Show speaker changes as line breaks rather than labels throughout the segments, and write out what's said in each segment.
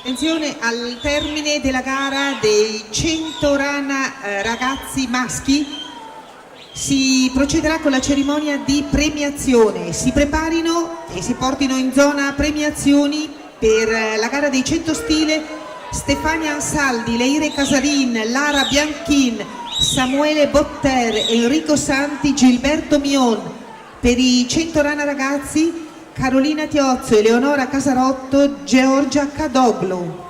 Attenzione al termine della gara dei 100 rana ragazzi maschi si procederà con la cerimonia di premiazione. Si preparino e si portino in zona premiazioni per la gara dei 100 stile Stefania Ansaldi, Leire Casarin, Lara Bianchin, Samuele Botter, Enrico Santi, Gilberto Mion. Per i 100 rana ragazzi Carolina Tiozzo, Eleonora Casarotto, Giorgia Cadoglu.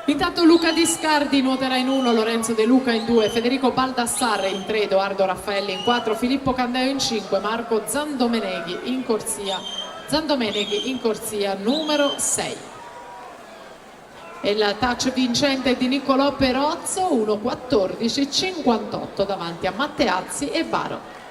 Intanto Luca Discardi nuoterà in 1, Lorenzo De Luca in 2, Federico Baldassarre in 3, Edoardo Raffaelli in 4, Filippo Candeo in 5, Marco Zandomeneghi in corsia numero 6. E il touch vincente di Niccolò Perozzo 1.14.58 davanti a Matteazzi e Baro.